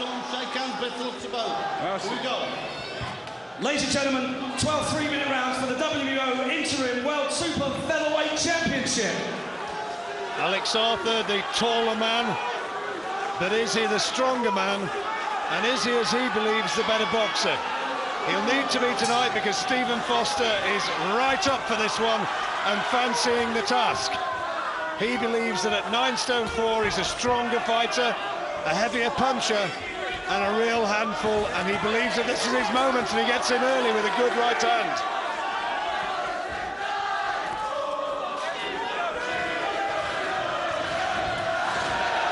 some shake hands, best of luck to both. Here we go. Ladies and gentlemen, 12 3-minute rounds for the WBO Interim World Super Featherweight Championship. Alex Arthur, the taller man, but is he the stronger man? And is he, as he believes, the better boxer? He'll need to be tonight because Stephen Foster is right up for this one and fancying the task. He believes that at 9 stone 4 he's a stronger fighter, a heavier puncher, and a real handful, and he believes that this is his moment, and he gets in early with a good right hand.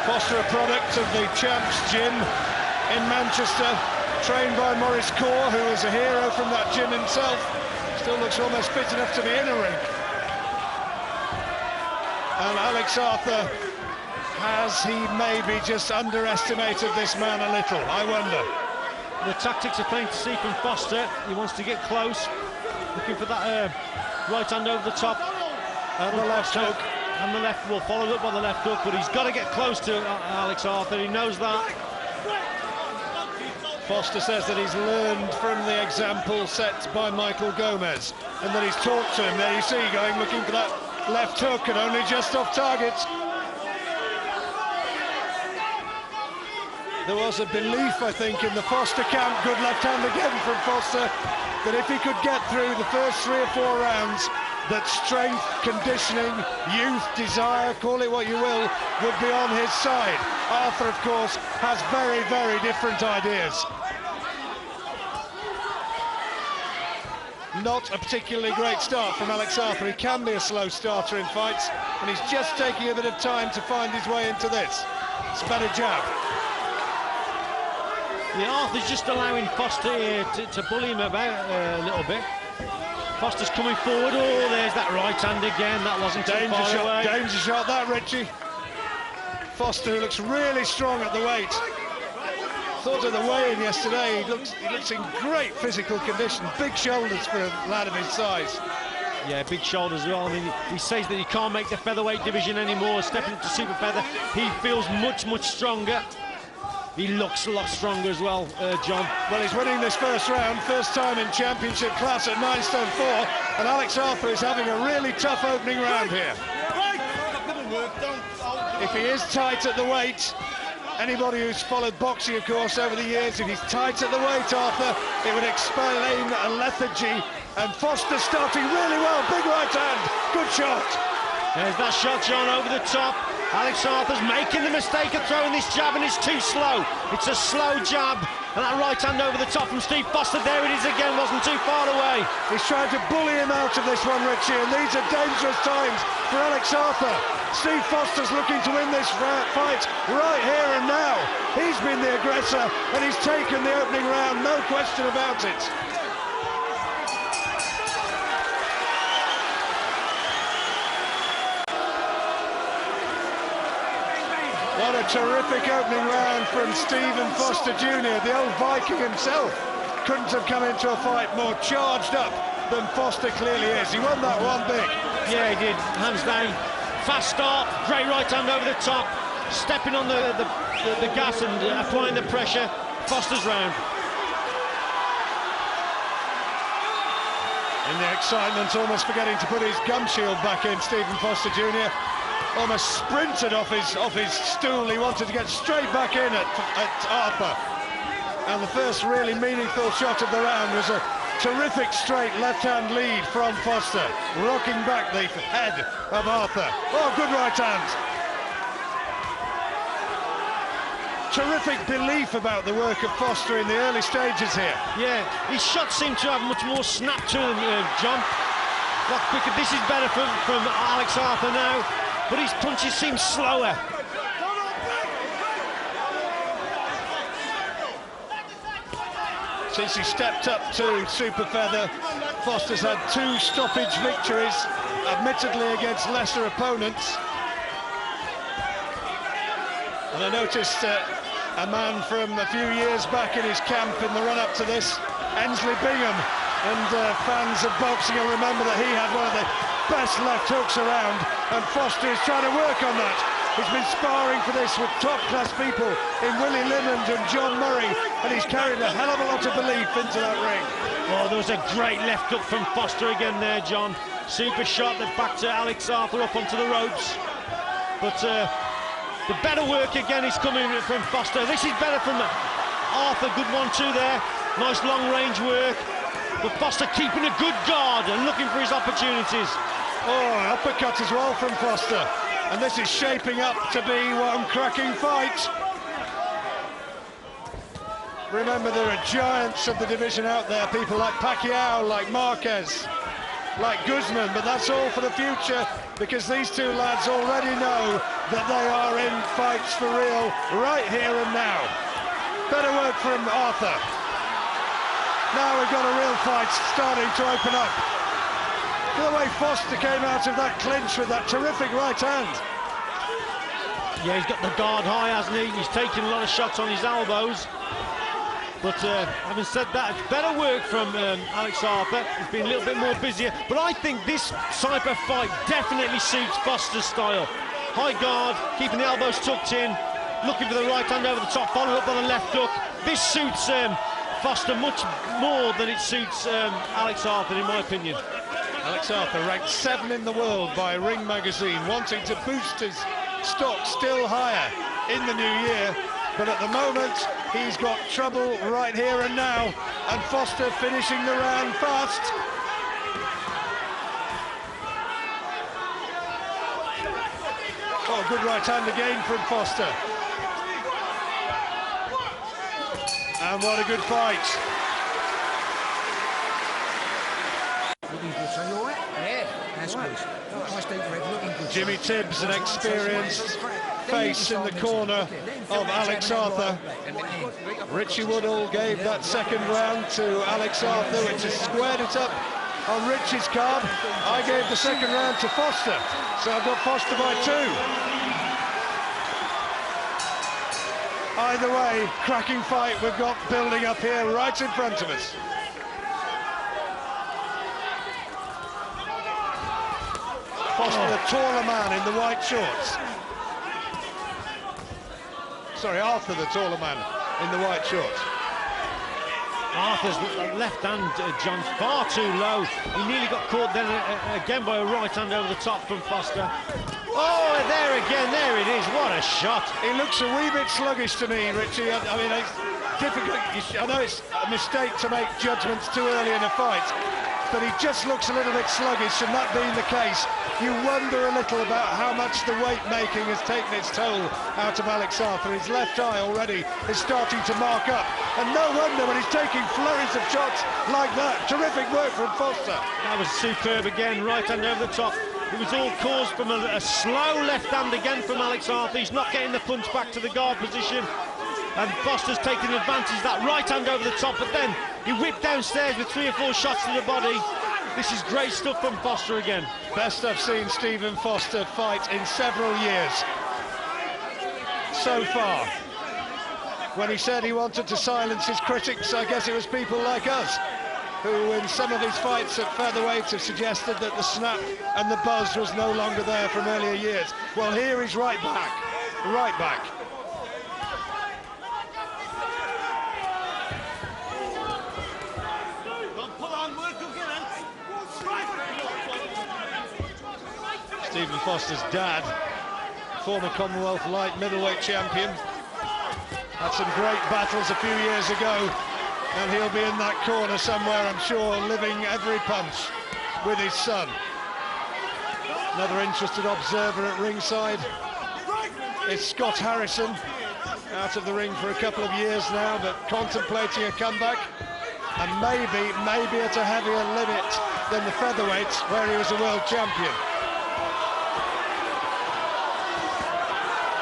Foster, a product of the Champs Gym in Manchester, trained by Maurice Corr, who is a hero from that gym himself. Still looks almost fit enough to be in a ring. And Alex Arthur, has he maybe just underestimated this man a little? I wonder. The tactics are plain to see from Foster. He wants to get close, looking for that right hand over the top. And the left hook. And the left will follow up by the left hook, but he's got to get close to Alex Arthur. He knows that. Foster says that he's learned from the example set by Michael Gomez, and that he's talked to him. There you see, going looking for that left hook and only just off target. There was a belief, I think, in the Foster camp, good left hand again from Foster, that if he could get through the first 3 or 4 rounds, that strength, conditioning, youth, desire, call it what you will, would be on his side. Arthur, of course, has very, very different ideas. Not a particularly great start from Alex Arthur. He can be a slow starter in fights, and he's just taking a bit of time to find his way into this. It's a better jab. Yeah, Arthur's just allowing Foster here to bully him about a little bit. Foster's coming forward. Oh, there's that right hand again. That wasn't too far away. Danger shot, that, Richie. Foster, who looks really strong at the weight. Thought of the weigh-in yesterday. He looks in great physical condition. Big shoulders for a lad of his size. Yeah, big shoulders as well. I mean, he says that he can't make the featherweight division anymore. Stepping into super feather, he feels much, much stronger. He looks a lot stronger as well, John. Well, he's winning this first round, first time in championship class at 9 stone 4, and Alex Arthur is having a really tough opening round here. If he is tight at the weight, anybody who's followed boxing, of course, over the years, if he's tight at the weight, Arthur, it would explain a lethargy. And Foster starting really well, big right hand, good shot. There's that shot, John, over the top. Alex Arthur's making the mistake of throwing this jab, and it's too slow. It's a slow jab, and that right hand over the top from Steve Foster. There it is again, wasn't too far away. He's trying to bully him out of this one, Richie, and these are dangerous times for Alex Arthur. Steve Foster's looking to win this fight right here and now. He's been the aggressor, and he's taken the opening round, no question about it. What a terrific opening round from Stephen Foster Jr., the old Viking himself. Couldn't have come into a fight more charged up than Foster clearly is. He won that one big. Yeah, he did, hands down. Fast start, great right hand over the top, stepping on the gas and applying the pressure. Foster's round. In the excitement, almost forgetting to put his gum shield back in, Stephen Foster Jr. almost sprinted off his stool. He wanted to get straight back in at Arthur. And the first really meaningful shot of the round was a terrific straight left-hand lead from Foster, rocking back the head of Arthur. Oh, good right hand. Terrific belief about the work of Foster in the early stages here. Yeah, his shots seem to have much more snap to them, John. Lot quicker. This is better from Alex Arthur now, but his punches seem slower. Since he stepped up to Super Feather, Foster's had 2 stoppage victories, admittedly against lesser opponents. And I noticed a man from a few years back in his camp in the run-up to this, Ensley Bingham, and fans of boxing will remember that he had one of the best left hooks around, and Foster is trying to work on that. He's been sparring for this with top-class people in Willie Limmond and John Murray, and he's carried a hell of a lot of belief into that ring. Oh, there was a great left hook from Foster again there, John. Super shot that backed Alex Arthur up onto the ropes. But the better work again is coming from Foster. This is better from Arthur. Good 1-2 there. Nice long-range work. But Foster keeping a good guard and looking for his opportunities. Oh, uppercut as well from Foster. And this is shaping up to be one cracking fight. Remember, there are giants of the division out there, people like Pacquiao, like Marquez, like Guzman, but that's all for the future, because these two lads already know that they are in fights for real right here and now. Better work from Arthur. Now we've got a real fight starting to open up. The way Foster came out of that clinch with that terrific right hand. Yeah, he's got the guard high, hasn't he? He's taking a lot of shots on his elbows. But having said that, it's better work from Alex Arthur. He's been a little bit more busier. But I think this type of fight definitely suits Foster's style. High guard, keeping the elbows tucked in, looking for the right hand over the top, followed up by the left hook. This suits Foster much more than it suits Alex Arthur, in my opinion. Alex Arthur ranked 7 in the world by Ring magazine, wanting to boost his stock still higher in the new year. But at the moment, he's got trouble right here and now, and Foster finishing the round fast. Oh, good right hand again from Foster. And what a good fight. Looking good, so you all right? Yeah, that's good. Nice deep red, looking good. Jimmy Tibbs, an experienced face in the corner of Alex Arthur. Richie Woodall gave that second round to Alex Arthur, which has squared it up on Richie's card. I gave the second round to Foster, so I've got Foster by 2. Either way, cracking fight we've got building up here right in front of us. Foster, the taller man in the white shorts. Sorry, Arthur, the taller man in the white shorts. Arthur's left hand, John, far too low. He nearly got caught then again by a right hand over the top from Foster. Oh, there again, there it is. What a shot. He looks a wee bit sluggish to me, Richie. I mean, it's difficult. I know it's a mistake to make judgments too early in a fight, but he just looks a little bit sluggish, and that being the case, you wonder a little about how much the weight making has taken its toll out of Alex Arthur. His left eye already is starting to mark up, and no wonder when he's taking flurries of shots like that. Terrific work from Foster. That was superb again, right hand over the top. It was all caused from a slow left hand again from Alex Arthur. He's not getting the punch back to the guard position, and Foster's taking advantage of that right hand over the top, but then he whipped downstairs with 3 or 4 shots to the body. This is great stuff from Foster again. Best I've seen Stephen Foster fight in several years so far. When he said he wanted to silence his critics, I guess it was people like us who in some of his fights at featherweight have suggested that the snap and the buzz was no longer there from earlier years. Well, here he's right back, right back. Stephen Foster's dad, former Commonwealth light middleweight champion, had some great battles a few years ago, and he'll be in that corner somewhere, I'm sure, living every punch with his son. Another interested observer at ringside is Scott Harrison, out of the ring for a couple of years now, but contemplating a comeback, and maybe at a heavier limit than the featherweights, where he was a world champion.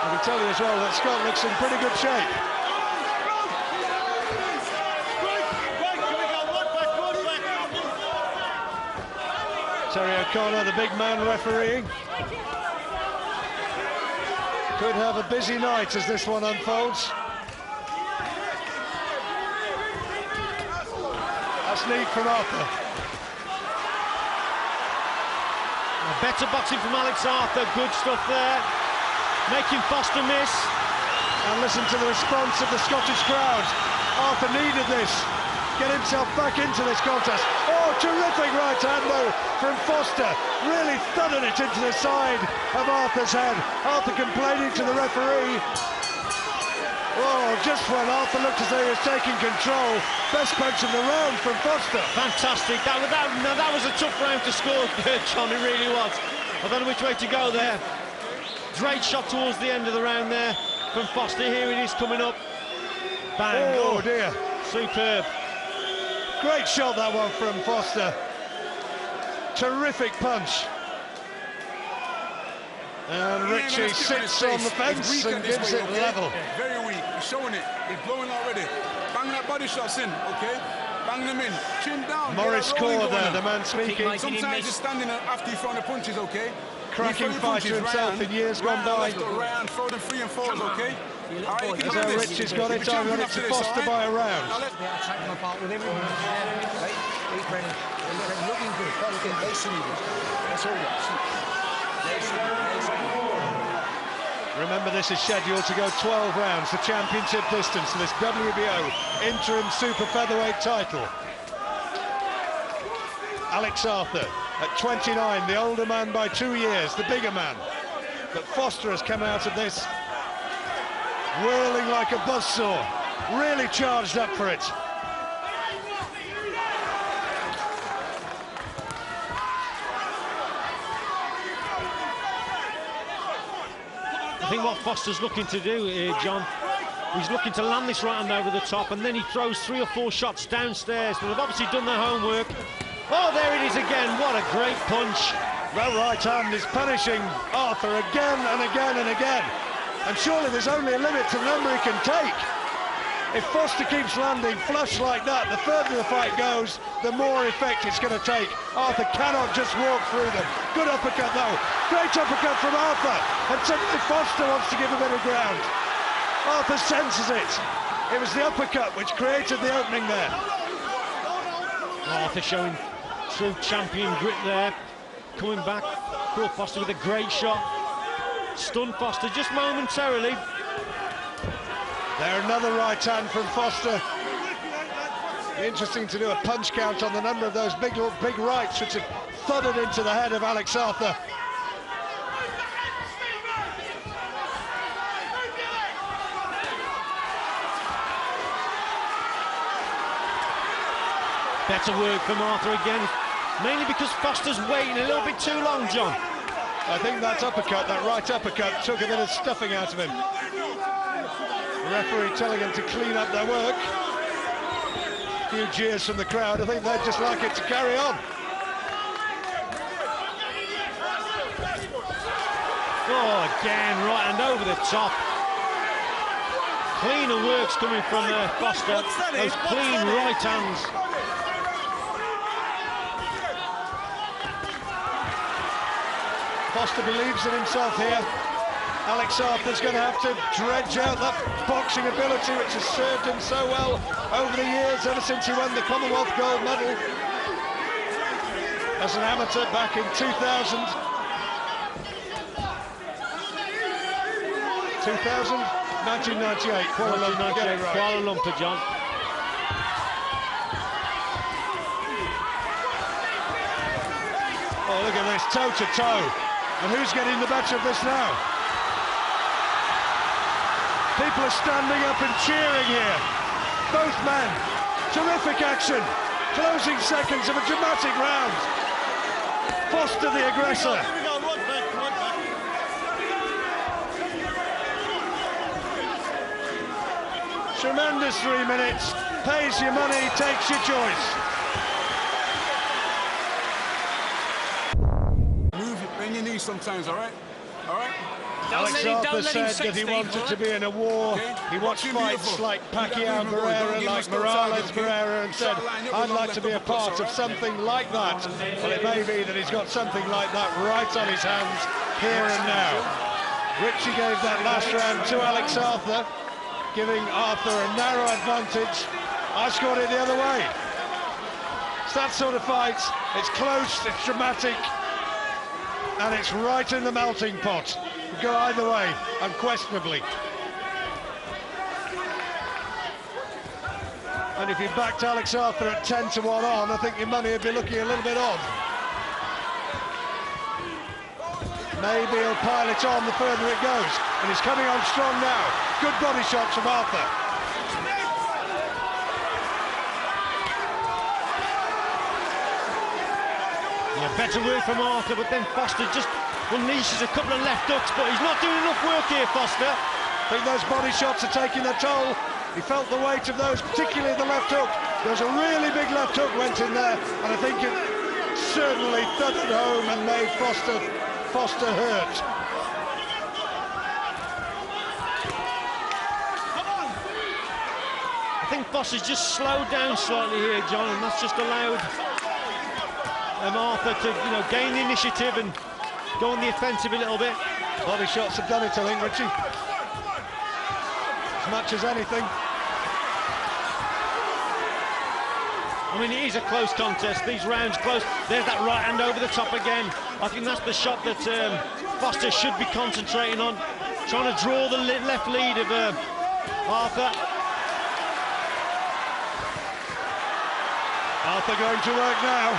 I can tell you as well that Scott looks in pretty good shape. Terry O'Connor, the big man refereeing. Could have a busy night as this one unfolds. That's neat from Arthur. Better boxing from Alex Arthur, good stuff there. making Foster miss. And listen to the response of the Scottish crowd. Arthur needed this. Get himself back into this contest. Oh, terrific right hand though from Foster. Really thudded it into the side of Arthur's head. Arthur complaining to the referee. Oh, just when Arthur looked as though he was taking control. Best punch of the round from Foster. Fantastic. That was a tough round to score, John, it really was. I don't know which way to go there. Great shot towards the end of the round there from Foster. Here it is coming up. Bang. Oh dear. Superb. Great shot that one from Foster. Terrific punch. And Richie sits on the fence and gives it level. Very weak. He's showing it. He's blowing already. Bang that body shots in, okay? Bang them in. Chin down. Morris Core there, the man speaking. Sometimes he's standing after you throw the punches, okay? Cracking fighter himself in years gone by. Round, throw them 3 and 4s, okay? As though Richie's got it, I got it to Foster by a round. Yeah, take them apart with everyone. He's ready. They're looking good. That's all. Remember, this is scheduled to go 12 rounds, the championship distance for this WBO interim super featherweight title. Alex Arthur at 29, the older man by 2 years, the bigger man. But Foster has come out of this whirling like a buzzsaw, really charged up for it. I think what Foster's looking to do here, John, he's looking to land this right hand over the top, and then he throws 3 or 4 shots downstairs. But they've obviously done their homework. Oh, there it is again. What a great punch. That right hand is punishing Arthur again and again and again. And surely there's only a limit to the number he can take. If Foster keeps landing flush like that, the further the fight goes, the more effect it's going to take. Arthur cannot just walk through them. Good uppercut though. Great uppercut from Arthur. And suddenly Foster wants to give a bit of ground. Arthur senses it. It was the uppercut which created the opening there. Arthur showing true champion grit there. Coming back. Poor Foster with a great shot. Stunned Foster just momentarily. There, another right hand from Foster. Interesting to do a punch count on the number of those big rights which have thudded into the head of Alex Arthur. Better work from Arthur again, mainly because Foster's waiting a little bit too long, John. I think that uppercut, that right uppercut, took a bit of stuffing out of him. The referee telling him to clean up their work. A few jeers from the crowd. I think they'd just like it to carry on. Oh, again, right hand over the top. Cleaner works coming from Foster. Those clean right hands. Foster believes in himself here. Alex Arthur's going to have to dredge out that boxing ability which has served him so well over the years, ever since he won the Commonwealth gold medal as an amateur back in 2000. 1998, Kuala Lumpur, get it right. Kuala Lumpur, John. Oh, look at this, toe to toe. And who's getting the better of this now? People are standing up and cheering here. Both men. Terrific action. Closing seconds of a dramatic round. Foster the aggressor. Tremendous 3 minutes. Pays your money, takes your choice. Move it, bend your knees sometimes, all right? All right? Alex Arthur said that he wanted to be in a war. He watched fights like Pacquiao Barrera, like Morales Barrera, and said, I'd like to be a part of something like that. Well, it may be that he's got something like that right on his hands here and now. Richie gave that last round to Alex Arthur, giving Arthur a narrow advantage. I scored it the other way. It's that sort of fight. It's close, it's dramatic, and it's right in the melting pot. Could go either way, unquestionably. And if you backed Alex Arthur at 10-1 on, I think your money would be looking a little bit odd. Maybe he'll pile it on the further it goes. And he's coming on strong now. Good body shots from Arthur. Yeah, better work from Arthur, but then Foster just unleashes a couple of left hooks, but he's not doing enough work here, Foster. I think those body shots are taking their toll. He felt the weight of those, particularly the left hook. There was a really big left hook went in there, and I think it certainly thudded home and made Foster hurt. I think Foster's just slowed down slightly here, John, and that's just allowed Arthur to, gain the initiative and go on the offensive a little bit. Body shots have done it, I think, Richie. As much as anything. I mean, it is a close contest, these rounds close. There's that right hand over the top again. I think that's the shot that Foster should be concentrating on, trying to draw the left lead of Arthur. Arthur going to work now.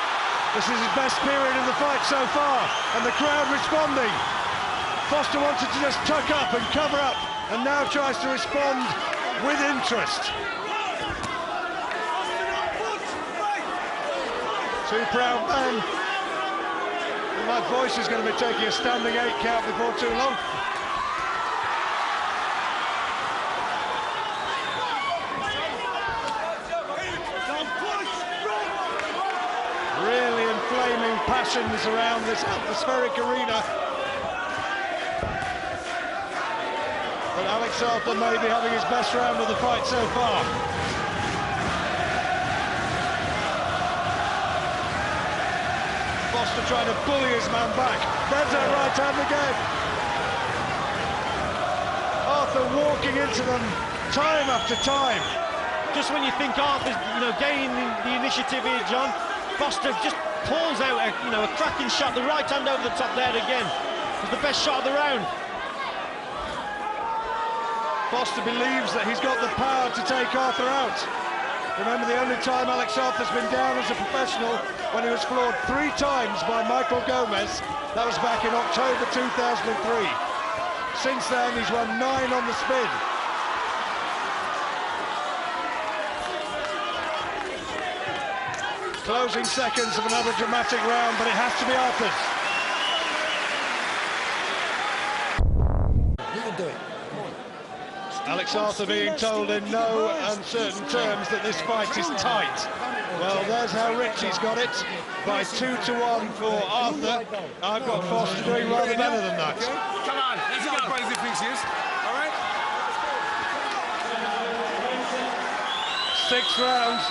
This is his best period in the fight so far, and the crowd responding. Foster wanted to just tuck up and cover up, and now tries to respond with interest. Two proud men. And my voice is going to be taking a standing 8 count before too long. Really inflaming passions around this atmospheric arena. But Alex Arthur may be having his best round of the fight so far. Foster trying to bully his man back. There's that right hand again. Arthur walking into them time after time. Just when you think Arthur's, gaining the initiative here, John, Foster just pulls out a cracking shot. The right hand over the top there again. It's the best shot of the round. Foster believes that he's got the power to take Arthur out. Remember, the only time Alex Arthur's been down as a professional, when he was floored 3 times by Michael Gomez. That was back in October 2003. Since then, he's won 9 on the spin. Closing seconds of another dramatic round, but it has to be Arthur's. You can do it. Alex Arthur being told in no uncertain terms that this fight is tight. Well, there's how Richie's got it, by 2-1 for Arthur. I've got Foster doing rather better than that. Come on, let's go. Crazy things is. All right. 6 rounds.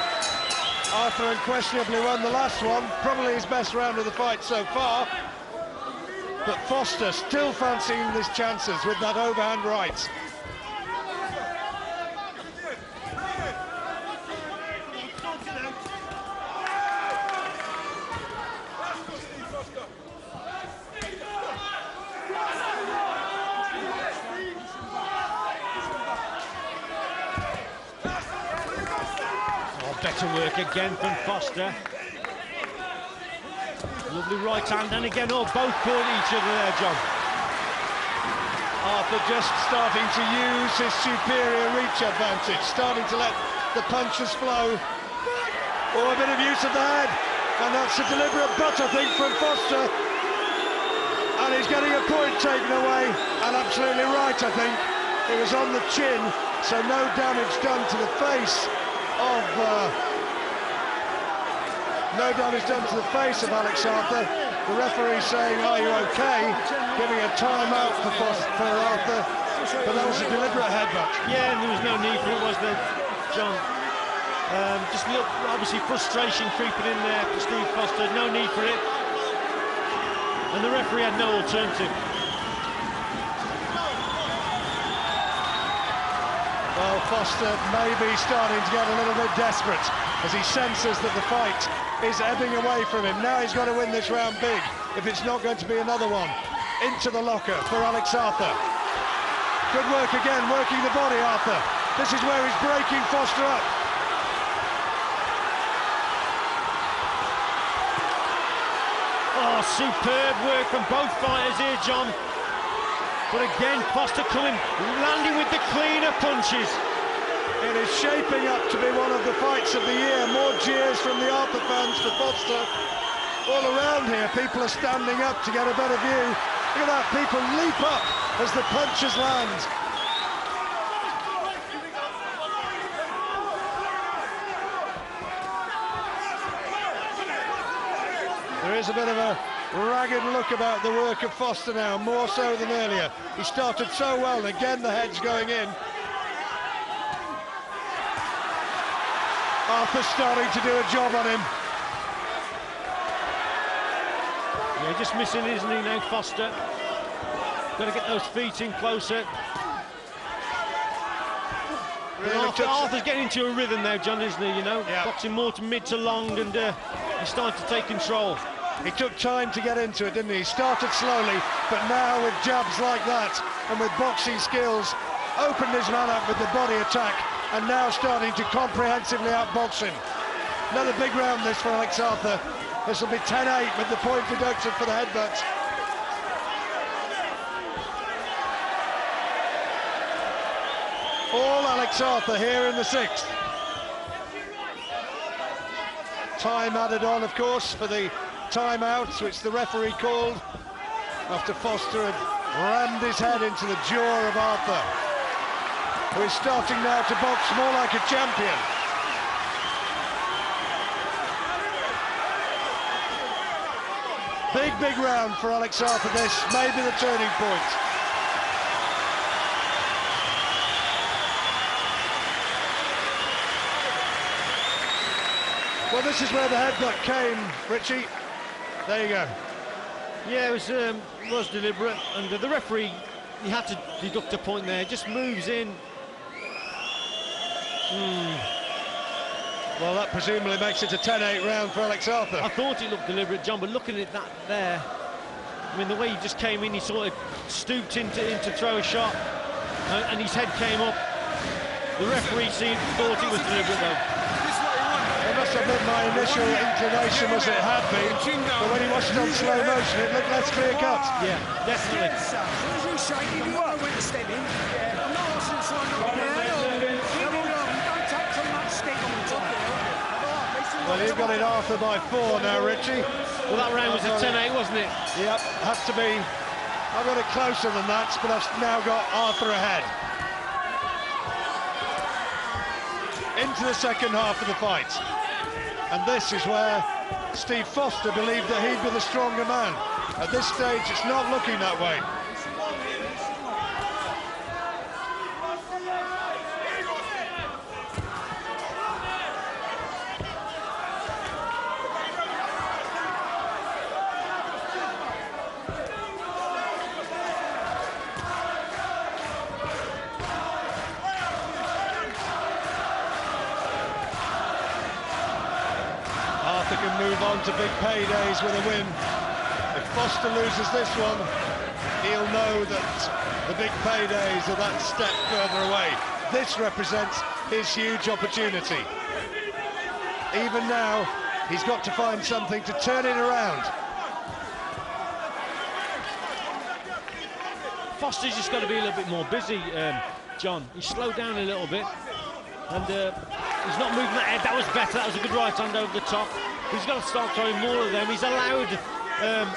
Arthur unquestionably won the last one, probably his best round of the fight so far. But Foster still fancying his chances with that overhand right. Better work again from Foster. Lovely right hand, and again, both caught each other there, John. Arthur just starting to use his superior reach advantage, starting to let the punches flow. Oh, a bit of use of the head, and that's a deliberate butt, I think, from Foster. And he's getting a point taken away, and absolutely right, I think. It was on the chin, so no damage done to the face of Alex Arthur. The referee saying, "Are you okay?" Giving a timeout for Arthur, but that was a deliberate headbutt. Yeah, and there was no need for it, was there, John? Just look, obviously frustration creeping in there for Steve Foster. No need for it, and the referee had no alternative. Well, Foster may be starting to get a little bit desperate as he senses that the fight is ebbing away from him. Now he's got to win this round big if it's not going to be another one. into the locker for Alex Arthur. Good work again, working the body, Arthur. This is where he's breaking Foster up. Oh, superb work from both fighters here, John. But again, Foster landing with the cleaner punches. It is shaping up to be one of the fights of the year. More cheers from the Arthur fans for Foster. All around here, people are standing up to get a better view. Look at that, people leap up as the punches land. There is a bit of a ragged look about the work of Foster now, more so than earlier. He started so well, and again the head's going in. Arthur's starting to do a job on him. Yeah, just missing, isn't he, now, Foster? Got to get those feet in closer. Really Arthur's getting into a rhythm now, John, isn't he, you know? Yeah. Boxing more to mid to long, and he's starting to take control. He took time to get into it, didn't he? He started slowly, but now with jabs like that and with boxing skills, opened his man up with the body attack, and now starting to comprehensively outbox him. Another big round this for Alex Arthur. This will be 10-8 with the point deducted for the headbutts. All Alex Arthur here in the 6th. Time added on, of course, for the timeout, which the referee called after Foster had rammed his head into the jaw of Arthur, who is starting now to box more like a champion. Big round for Alex Arthur. This may be the turning point. Well, this is where the headbutt came, Richie. There you go. Yeah, it was deliberate, and the referee, he had to deduct a point there. Just moves in. Well, that presumably makes it a 10-8 round for Alex Arthur. I thought it looked deliberate, John, but looking at that there, I mean, the way he just came in, he sort of stooped in to throw a shot, and his head came up. The referee thought it was deliberate, though. I must admit, my initial inclination was it had been, but when he watched it on slow motion, it looked less clear cut. Yeah, definitely. Well, you've got it Arthur by 4 now, Richie. Well, that round was a 10-8, wasn't it? Yep, had to be. I've got it closer than that, but I've now got Arthur ahead. Into the second half of the fight. And this is where Steve Foster believed that he'd be the stronger man. At this stage, it's not looking that way. Arthur can move on to big paydays with a win. If Foster loses this one, he'll know that the big paydays are that step further away. This represents his huge opportunity. Even now, he's got to find something to turn it around. Foster's just got to be a little bit more busy, John. He's slowed down a little bit, and he's not moving that head. That was better. That was a good right hand over the top. He's got to start throwing more of them. He's allowed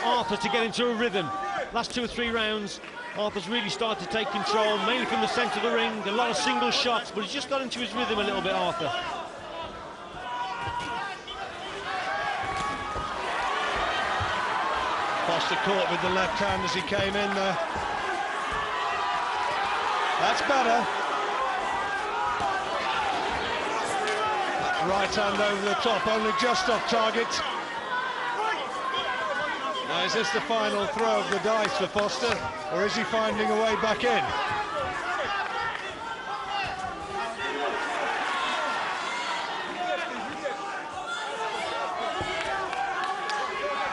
Arthur to get into a rhythm. Last 2 or 3 rounds, Arthur's really started to take control, mainly from the centre of the ring. A lot of single shots, but he's just got into his rhythm a little bit, Arthur. Foster caught with the left hand as he came in there. That's better. Right hand over the top, only just off target. Now, is this the final throw of the dice for Foster, or is he finding a way back in?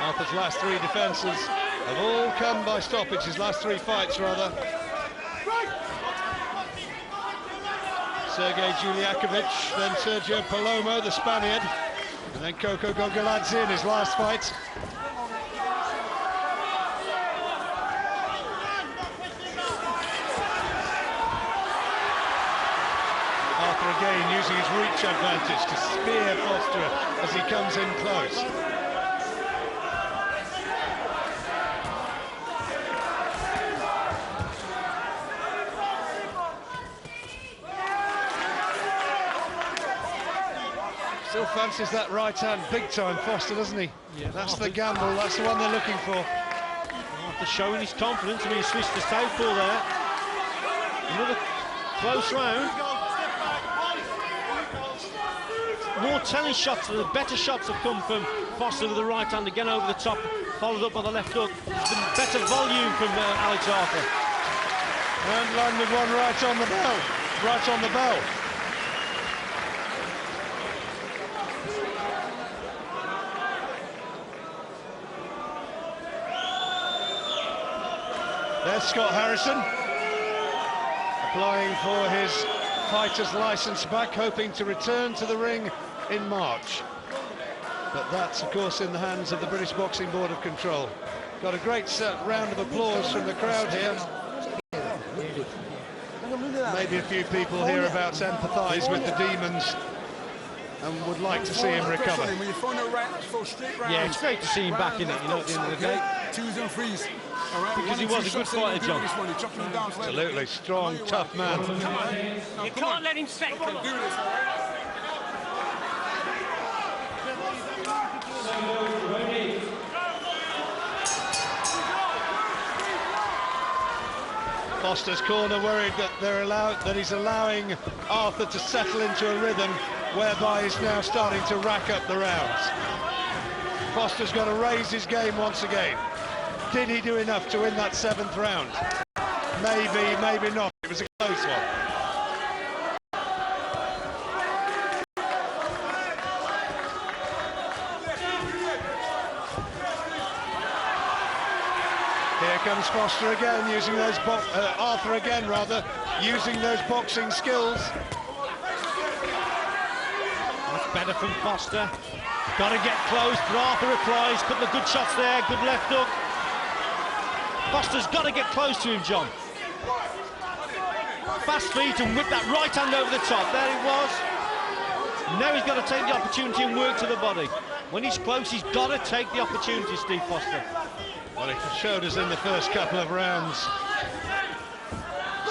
Arthur's last 3 defences have all come by stoppage, his last 3 fights, rather. Sergei Juliakovic, then Sergio Palomo, the Spaniard, and then Coco Gogoladze in his last fight. Arthur again using his reach advantage to spear Foster as he comes in close. Still fancies that right hand big time, Foster, doesn't he? Yeah, that's the gamble, that's the one they're looking for. After showing his confidence, I mean, he switched to southpaw there. Another close round. More telling shots, the better shots have come from Foster with the right hand again over the top, followed up by the left hook. Better volume from Alex Arthur. And landed one right on the bell. Right on the bell. There's Scott Harrison, applying for his fighter's license back, hoping to return to the ring in March. But that's, of course, in the hands of the British Boxing Board of Control. Got a great round of applause from the crowd here. Maybe a few people hereabouts empathise with the Demons and would like to see him recover. Yeah, it's great to see him back in it, you know, at the end of the day. Twos and threes. Because he was a good fighter, John. Absolutely strong, tough man. You can't let him second. Foster's corner worried that he's allowing Arthur to settle into a rhythm whereby he's now starting to rack up the rounds. Foster's got to raise his game once again. Did he do enough to win that 7th round? Maybe, maybe not. It was a close one. Here comes Foster again, using those Arthur again, rather, using those boxing skills. That's better from Foster. Got to get close, but Arthur replies. Couple of good shots there, good left hook. Foster's got to get close to him, John. Fast feet and whip that right hand over the top. There it was. Now he's got to take the opportunity and work to the body. When he's close, he's got to take the opportunity, Steve Foster. Well, he showed us in the first couple of rounds.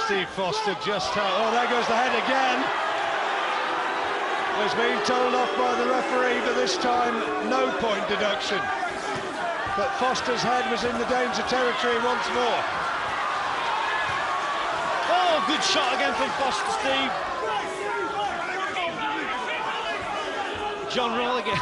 Steve Foster just how... Oh, there goes the head again. Was being told off by the referee, but this time no point deduction. But Foster's head was in the danger territory once more. Oh, good shot again from Foster, Steve. John Roll again.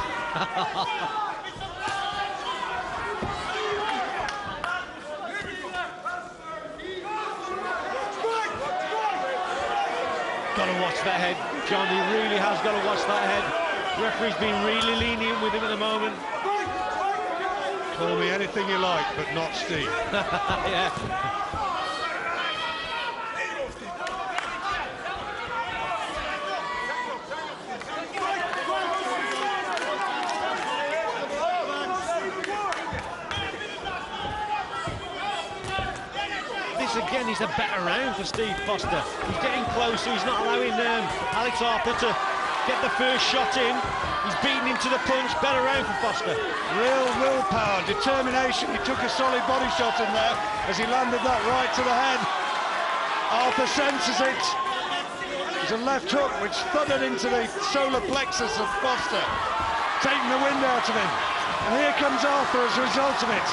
Got to watch that head, John. He really has got to watch that head. The referee's been really lenient with him at the moment. Call me anything you like, but not Steve. Yeah. This again is a better round for Steve Foster. He's getting closer. He's not allowing Alex Arthur to get the first shot in. He's beaten him to the punch. Better round for Foster. Real willpower, determination. He took a solid body shot in there as he landed that right to the head. Arthur senses it. There's a left hook which thudded into the solar plexus of Foster, taking the wind out of him. And here comes Arthur as a result of it.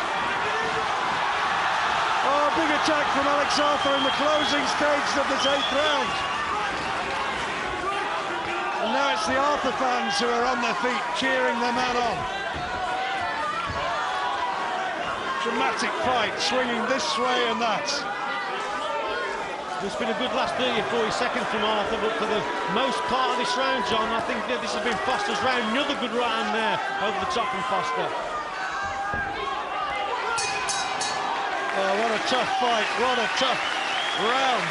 Oh, big attack from Alex Arthur in the closing stages of this 8th round. And now it's the Arthur fans who are on their feet, cheering their man on. Dramatic fight, swinging this way and that. It's been a good last 30 or 40 seconds from Arthur, but for the most part of this round, John, I think that this has been Foster's round. Another good right hand there over the top from Foster. Oh, what a tough fight, what a tough round.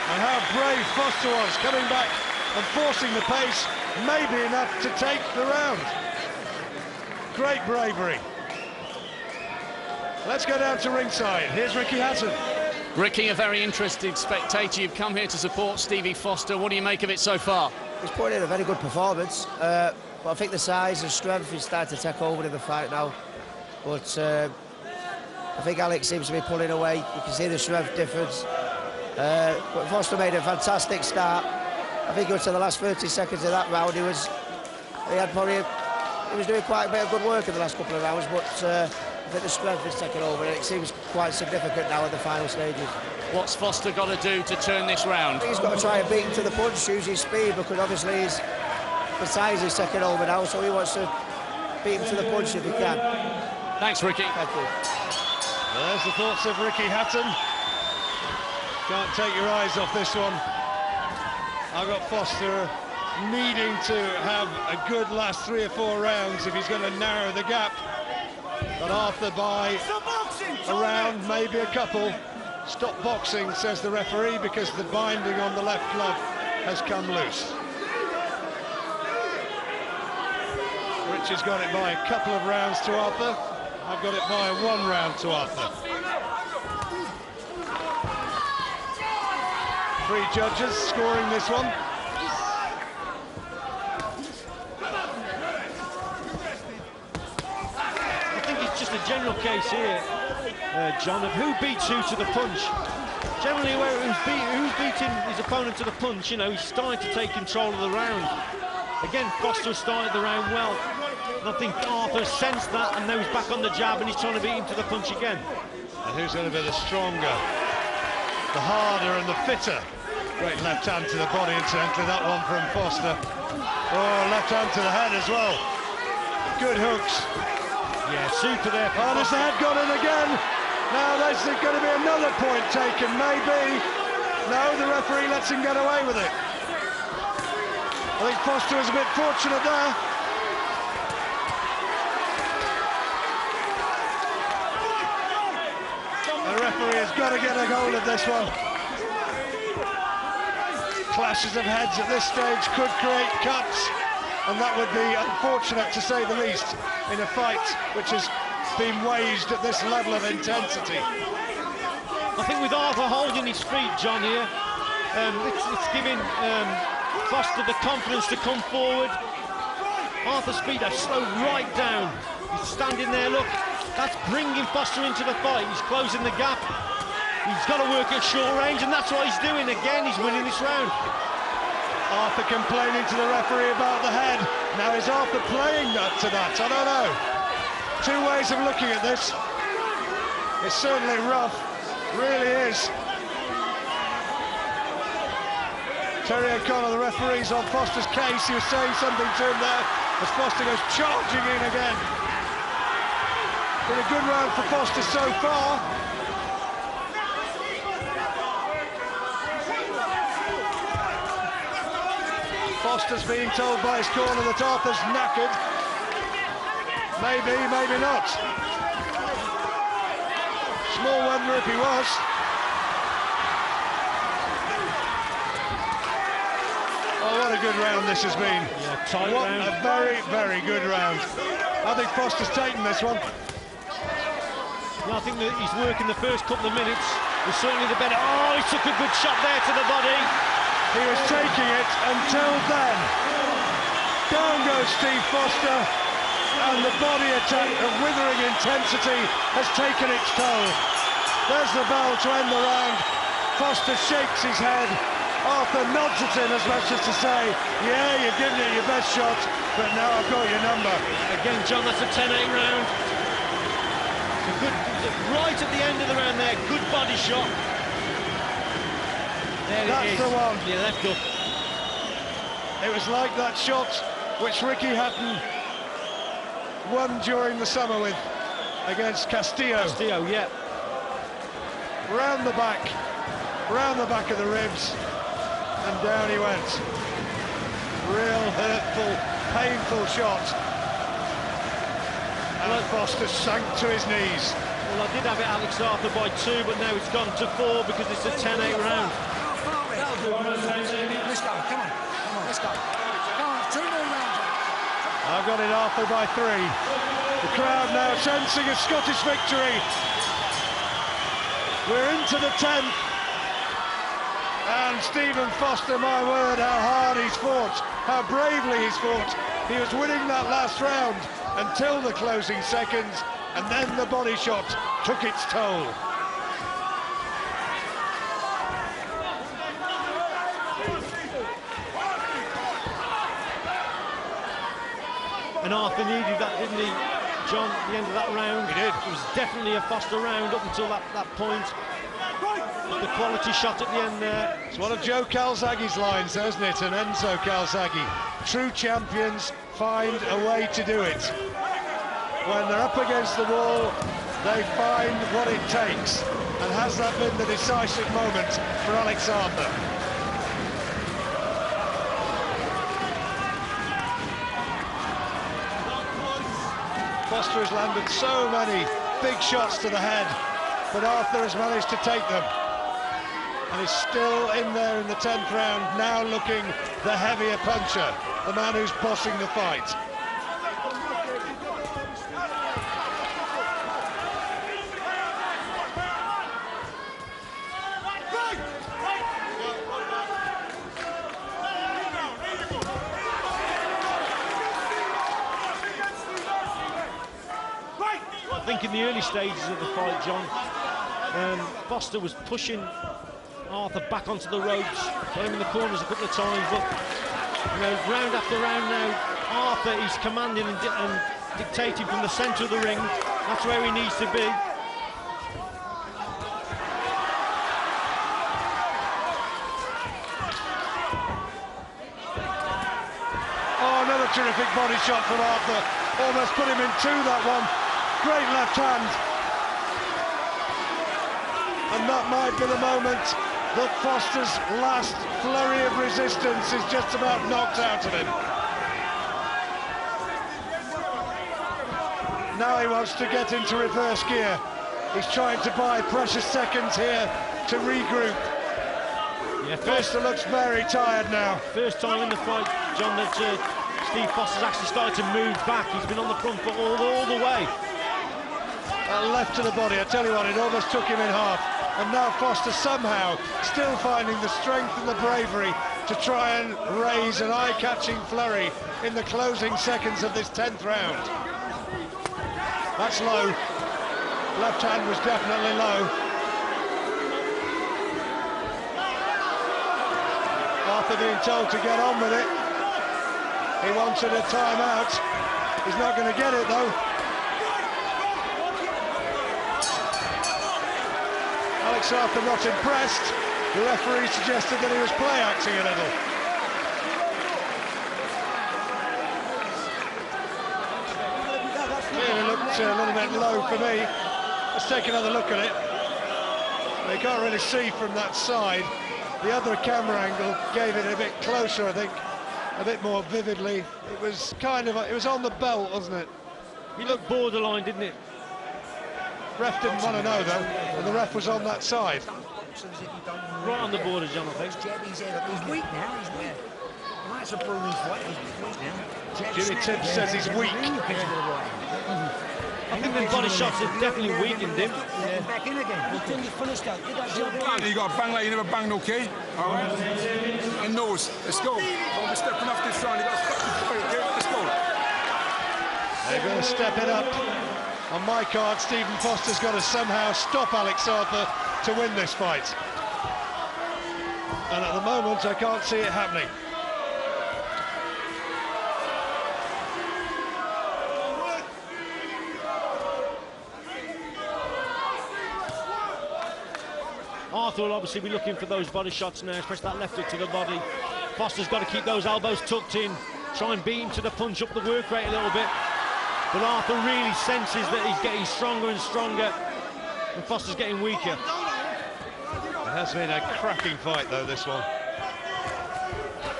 And how brave Foster was, coming back and forcing the pace, maybe enough to take the round. Great bravery. Let's go down to ringside. Here's Ricky Hatton. Ricky, a very interested spectator. You've come here to support Stevie Foster. What do you make of it so far? He's put in a very good performance, but I think the size and strength is starting to take over in the fight now. But I think Alex seems to be pulling away. You can see the strength difference. But Foster made a fantastic start. I think it was to the last 30 seconds of that round. He was doing quite a bit of good work in the last couple of rounds, but I think the strength is taking over, and it seems quite significant now at the final stages. What's Foster got to do to turn this round? I think he's got to try and beat him to the punch, use his speed, because obviously the size is taking over now, so he wants to beat him to the punch if he can. Thanks, Ricky. Thank you. There's the thoughts of Ricky Hatton. Can't take your eyes off this one. I've got Foster needing to have a good last 3 or 4 rounds if he's going to narrow the gap. But Arthur by a round, maybe a couple. Stop boxing, says the referee, because the binding on the left glove has come loose. Rich has got it by a couple of rounds to Arthur. I've got it by 1 round to Arthur. 3 judges scoring this one. I think it's just a general case here, John, of who beats who to the punch. Generally, who's beating his opponent to the punch, you know, he's starting to take control of the round. Again, Foster started the round well. And I think Arthur sensed that, and now he's back on the jab, and he's trying to beat him to the punch again. And who's going to be the stronger, the harder and the fitter? Great left hand to the body, incidentally, that one from Foster. Oh, left hand to the head as well. Good hooks. Yeah, super there. Oh, has the head got in again? Now there's going to be another point taken, maybe. No, the referee lets him get away with it. I think Foster was a bit fortunate there. The referee has got to get a hold of this one. Clashes of heads at this stage could create cuts, and that would be unfortunate, to say the least, in a fight which has been waged at this level of intensity. I think with Arthur holding his feet, John, here, it's giving Foster the confidence to come forward. Arthur's feet have slowed right down. He's standing there, look, that's bringing Foster into the fight. He's closing the gap. He's got to work at short range, and that's what he's doing. Again, he's winning this round. Arthur complaining to the referee about the head. Now, is Arthur playing that to that? I don't know. 2 ways of looking at this. It's certainly rough, really is. Terry O'Connor, the referee's on Foster's case. He was saying something to him there as Foster goes charging in again. Been a good round for Foster so far. Foster's being told by his corner that Arthur's knackered. Maybe, maybe not. Small wonder if he was. Oh, what a good round this has been. Yeah, tight what round. A very, very good round. I think Foster's taken this one. Yeah, I think that he's working the first couple of minutes. Was certainly the better. Oh, he took a good shot there to the body. He was taking it until then. Down goes Steve Foster, and the body attack of withering intensity has taken its toll. There's the bell to end the round. Foster shakes his head. Arthur nods at him as much as to say, yeah, you've given it your best shot, but now I've got your number. Again, John, that's a 10-8 round. A good, right at the end of the round there, good body shot. There That's it is. the one. Yeah, left up. It was like that shot which Ricky Hatton won during the summer with against Castillo. Castillo, yeah. Round the back of the ribs, and down he went. Real hurtful, painful shot. And Foster sank to his knees. Well, I did have it Alex Arthur by 2, but now it's gone to 4 because it's a 10-8 round. Let's go, come on. Let's go. Come on, 2 more rounds. I've got it Arthur by 3. The crowd now sensing a Scottish victory. We're into the 10th. And Stephen Foster, my word, how hard he's fought, how bravely he's fought. He was winning that last round until the closing seconds, and then the body shot took its toll. And Arthur needed that, didn't he, John, at the end of that round? He did. It was definitely a Foster round up until that point. But the quality shot at the end there. It's one of Joe Calzaghe's lines, isn't it? And Enzo Calzaghe. True champions find a way to do it. When they're up against the wall, they find what it takes. And has that been the decisive moment for Alex Arthur? Foster has landed so many big shots to the head, but Arthur has managed to take them. And he's still in there in the 10th round, now looking the heavier puncher, the man who's bossing the fight. I think in the early stages of the fight, John, Foster was pushing Arthur back onto the ropes, got him in the corners a couple of times, but you know, round after round now, Arthur is commanding and dictating from the centre of the ring. That's where he needs to be. Oh, another terrific body shot from Arthur. Almost put him in 2, that one. Great left hand. And that might be the moment that Foster's last flurry of resistance is just about knocked out of him. Now he wants to get into reverse gear. He's trying to buy precious seconds here to regroup. Yeah, Foster looks very tired now. First time in the fight, John, that Steve Foster's actually started to move back. He's been on the front foot all the way. Left to the body, I tell you what, it almost took him in half. And now Foster somehow still finding the strength and the bravery to try and raise an eye-catching flurry in the closing seconds of this 10th round. That's low. Left hand was definitely low. Arthur being told to get on with it. He wanted a timeout. He's not going to get it though. Alex Arthur not impressed. The referee suggested that he was play acting a little. Clearly looked a little bit low for me. Let's take another look at it. You can't really see from that side. The other camera angle gave it a bit closer, I think, a bit more vividly. It was kind of, it was on the belt, wasn't it? He looked borderline, didn't it? Ref didn't want to know though, and the ref was on that side. Right on the border, John, I think. He's weak now, he's weak. That's a bruising fight, he's weak now. Jimmy Tibbs says he's weak. I think the body shots have definitely weakened him. Back in again. You think you finished that? Did that job? You got to bang like you never banged, okay? All right? And nose. Let's go. Don't be stepping off this round. You got to step the fight, okay? Let's go. They're going to step it up. On my card, Stephen Foster's got to somehow stop Alex Arthur to win this fight. And at the moment, I can't see it happening. Arthur will obviously be looking for those body shots now, especially that left hook to the body. Foster's got to keep those elbows tucked in, try and beat him to the punch, up the work rate a little bit. But Arthur really senses that he's getting stronger and stronger, and Foster's getting weaker. It has been a cracking fight, though, this one.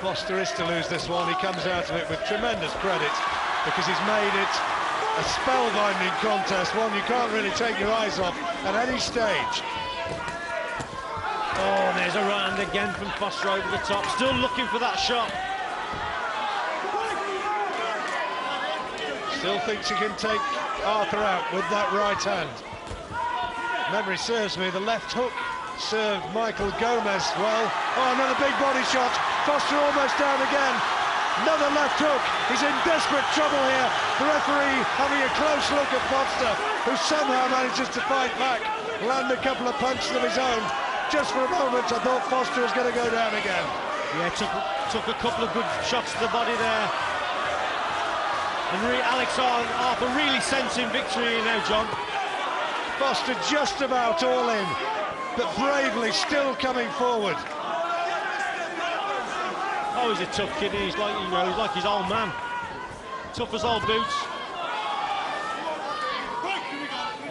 Foster is to lose this one. He comes out of it with tremendous credit because he's made it a spellbinding contest, one you can't really take your eyes off at any stage. Oh, there's a right hand again from Foster over the top, still looking for that shot. Still thinks he can take Arthur out with that right hand. Memory serves me, the left hook served Michael Gomez well. Oh, another big body shot. Foster almost down again. Another left hook. He's in desperate trouble here. The referee having a close look at Foster, who somehow manages to fight back, land a couple of punches of his own. Just for a moment, I thought Foster was going to go down again. Yeah, took a couple of good shots to the body there. And Alex Arthur really sensing victory now, John. Foster just about all in, but bravely still coming forward. Oh, he's a tough kid. He's like, you know, he's like his old man. Tough as old boots.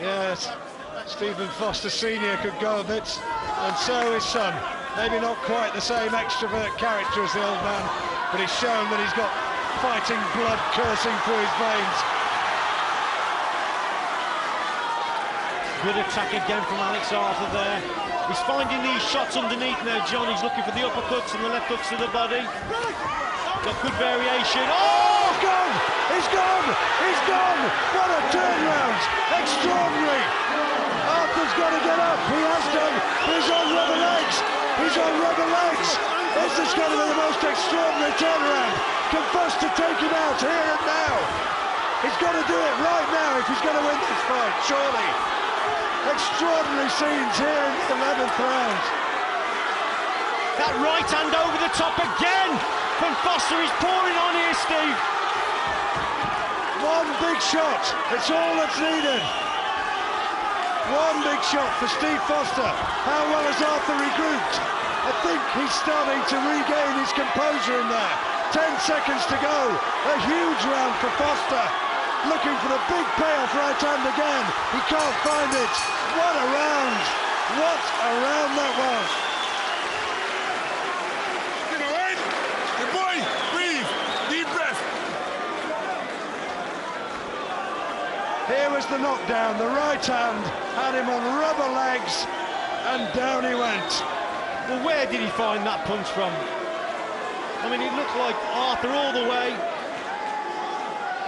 Yes, Stephen Foster Sr. could go a bit, and so his son. Maybe not quite the same extrovert character as the old man, but he's shown that he's got fighting blood coursing through his veins. Good attack again from Alex Arthur there. He's finding these shots underneath now, John. He's looking for the uppercuts and the left hooks to the body. Got good variation. Oh, gone! He's gone! He's gone! What a turnaround! Extraordinary! Arthur's got to get up. He has done. He's on rubber legs. He's on rubber legs. This is going to be the most extraordinary turnaround. Can Foster take him out here and now? He's got to do it right now if he's going to win this fight, surely. Extraordinary scenes here in the 11th round. That right hand over the top again from Foster. He's pouring on here, Steve. One big shot. It's all that's needed. One big shot for Steve Foster. How well has Arthur regrouped? I think he's starting to regain his composure in there. 10 seconds to go. A huge round for Foster. Looking for the big payoff right hand again. He can't find it. What a round. What a round that was. You all right? Good boy, breathe. Deep breath. Here was the knockdown. The right hand had him on rubber legs, and down he went. Well, where did he find that punch from? I mean, it looked like Arthur all the way.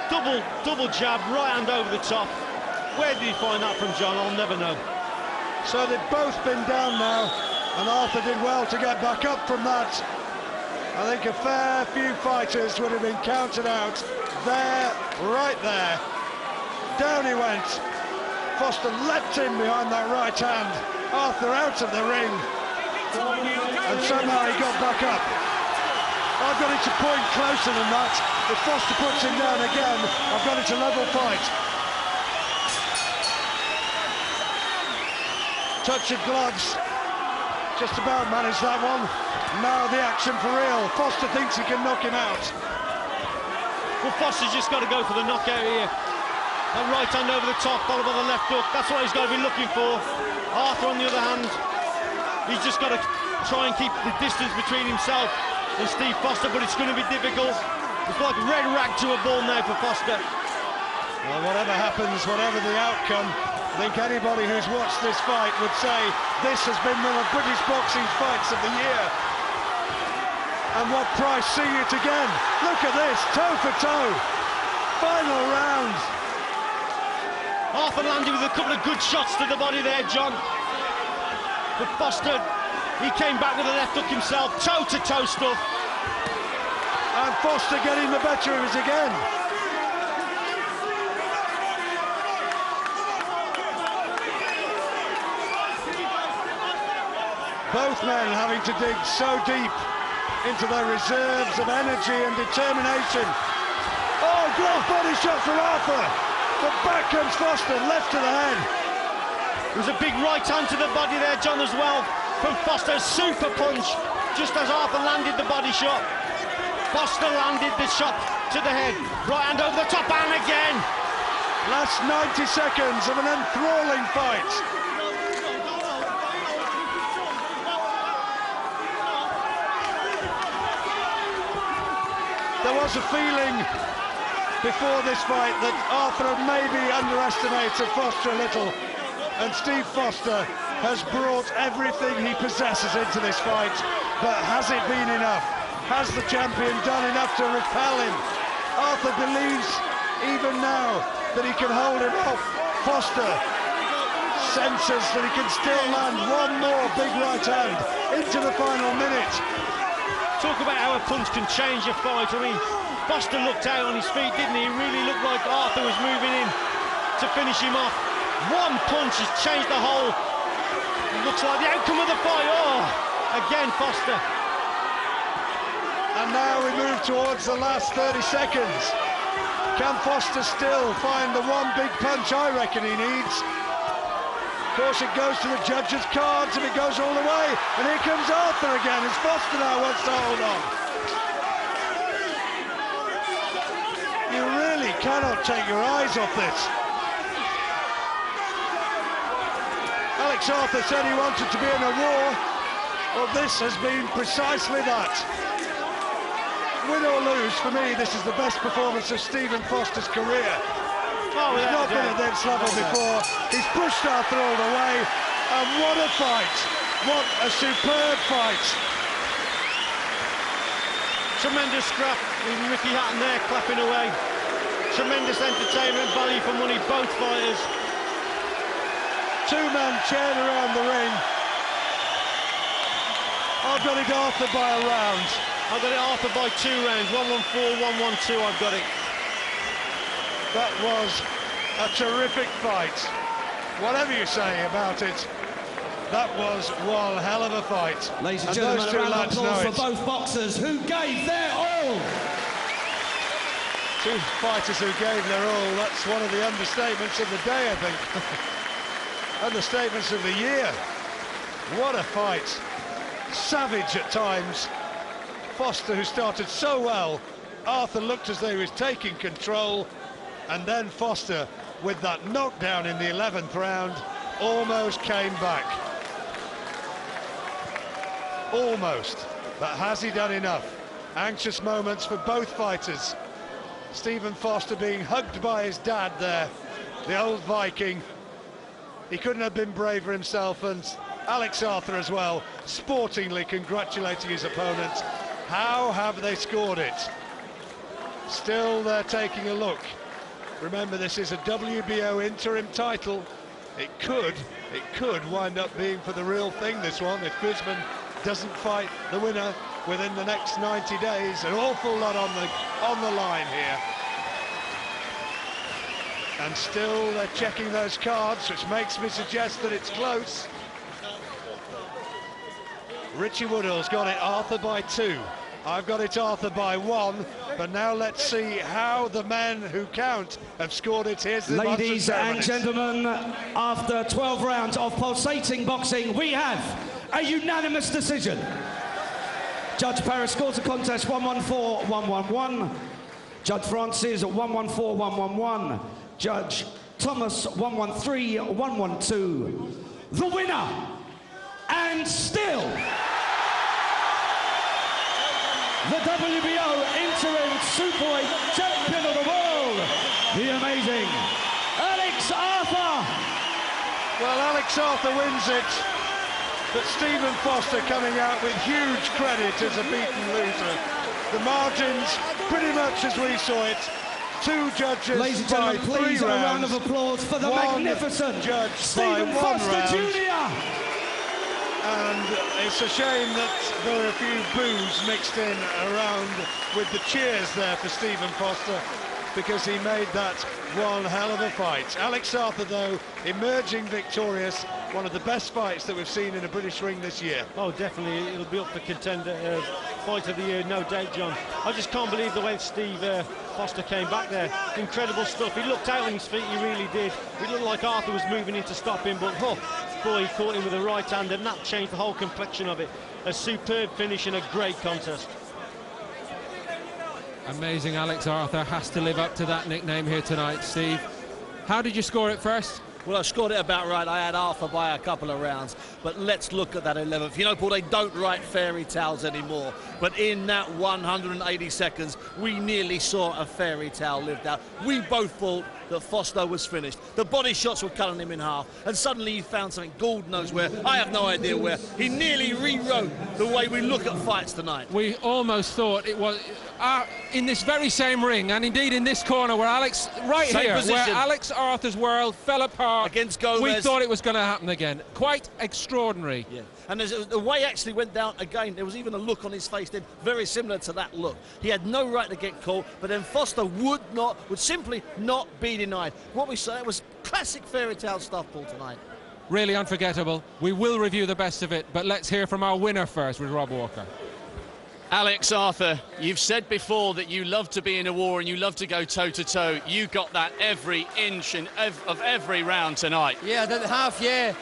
Double jab, right hand over the top. Where did he find that from, John? I'll never know. So they've both been down now, and Arthur did well to get back up from that. I think a fair few fighters would have been counted out. There, right there. Down he went. Foster leapt in behind that right hand. Arthur out of the ring. And somehow he got back up. I've got it to point closer than that. If Foster puts him down again, I've got it to level fight. Touch of gloves. Just about managed that one. Now the action for real. Foster thinks he can knock him out. Well, Foster's just got to go for the knockout here. That right hand over the top, followed by the left hook. That's what he's got to be looking for. Arthur, on the other hand, he's just got to try and keep the distance between himself and Steve Foster, but it's going to be difficult. It's like red rag to a bull now for Foster. Well, whatever happens, whatever the outcome, I think anybody who's watched this fight would say this has been one of British boxing's fights of the year. And what price see it again? Look at this, toe for toe. Final round. Arthur landed with a couple of good shots to the body there, John. But Foster, he came back with a left hook himself, toe-to-toe stuff. And Foster getting the better of it again. Both men having to dig so deep into their reserves of energy and determination. Oh, great body shot from Arthur. But back comes Foster, left to the head. There was a big right hand to the body there, John, as well, from Foster. Super punch, just as Arthur landed the body shot. Foster landed the shot to the head. Right hand over the top, and again. Last 90 seconds of an enthralling fight. There was a feeling before this fight that Arthur maybe underestimated Foster a little, and Steve Foster has brought everything he possesses into this fight, but has it been enough? Has the champion done enough to repel him? Arthur believes even now that he can hold him off. Foster senses that he can still land one more big right hand into the final minute. Talk about how a punch can change a fight. I mean, Foster looked out on his feet, didn't he? He really looked like Arthur was moving in to finish him off. One punch has changed the whole, looks like the outcome of the fight. Oh, again, Foster. And now we move towards the last 30 seconds. Can Foster still find the one big punch I reckon he needs? Of course, it goes to the judges' cards and it goes all the way. And here comes Arthur again, as Foster now wants to hold on. You really cannot take your eyes off this. Alex Arthur said he wanted to be in a war. Well, this has been precisely that. Win or lose, for me, this is the best performance of Stephen Foster's career. Oh, he's not been at this level before. He's pushed Arthur all the way, and what a fight! What a superb fight! Tremendous scrap, even Ricky Hatton there clapping away. Tremendous entertainment value for money, both fighters. Two men cheered around the ring. I've got it Arthur by a round. I've got it Arthur by 2 rounds, 1-1-4, 1-1-2, I've got it. That was a terrific fight. Whatever you say about it, that was one hell of a fight. Ladies and gentlemen, a round of applause for both boxers who gave their all. Two fighters who gave their all. That's one of the understatements of the day, I think. Understatements of the year. What a fight. Savage at times. Foster, who started so well, Arthur looked as though he was taking control, and then Foster, with that knockdown in the 11th round, almost came back. Almost. But has he done enough? Anxious moments for both fighters. Stephen Foster being hugged by his dad there, the old Viking. He couldn't have been braver himself, and Alex Arthur as well, sportingly congratulating his opponent. How have they scored it? Still, they're taking a look. Remember, this is a WBO interim title. It could wind up being for the real thing, this one, if Guzman doesn't fight the winner within the next 90 days. An awful lot on the line here. And still, they're checking those cards, which makes me suggest that it's close. Richie Woodall's got it Arthur by 2. I've got it Arthur by 1, but now let's see how the men who count have scored it. Here's the ladies and gentlemen, after 12 rounds of pulsating boxing, we have a unanimous decision. Judge Paris scores the contest 1-1-4, 1-1-1. Judge Francis 1-1-4, 1-1-1. Judge Thomas 1-1-3, 1-1-2. The winner, and still the WBO interim superweight champion of the world, the amazing Alex Arthur. Well, Alex Arthur wins it, but Stephen Foster coming out with huge credit as a beaten loser. The margins, pretty much as we saw it. Two judges. Ladies and gentlemen, please a round of applause for the magnificent judge Stephen Foster Jr. And it's a shame that there are a few boos mixed in around with the cheers there for Stephen Foster, because he made that one hell of a fight. Alex Arthur, though, emerging victorious. One of the best fights that we've seen in a British ring this year. Oh, definitely. It'll be up for contender fight of the year, no doubt, John. I just can't believe the way Steve Foster came back there. Incredible stuff. He looked out on his feet, he really did. It looked like Arthur was moving in to stop him, but boy, he caught him with a right hand, and that changed the whole complexion of it. A superb finish and a great contest. Amazing. Alex Arthur has to live up to that nickname here tonight. Steve, how did you score it first? Well, I scored it about right. I had Arthur by a couple of rounds. But let's look at that 11th. You know, Paul, they don't write fairy tales anymore. But in that 180 seconds, we nearly saw a fairy tale lived out. We both thought that Foster was finished. The body shots were cutting him in half, and suddenly he found something, God knows where, I have no idea where. He nearly rewrote the way we look at fights tonight. We almost thought it was in this very same ring, and indeed in this corner where Alex, where Alex Arthur's world fell apart against Gomez. We thought it was going to happen again. Quite extraordinary. Yeah. And the way actually went down again, there was even a look on his face then very similar to that look. He had no right to get caught, but then Foster would simply not be denied. What we saw was classic fairy tale stuff, Paul, tonight. Really unforgettable. We will review the best of it, but let's hear from our winner first with Rob Walker. Alex Arthur, you've said before that you love to be in a war and you love to go toe-to-toe. You got that every inch of every round tonight. Yeah, I did half, yeah.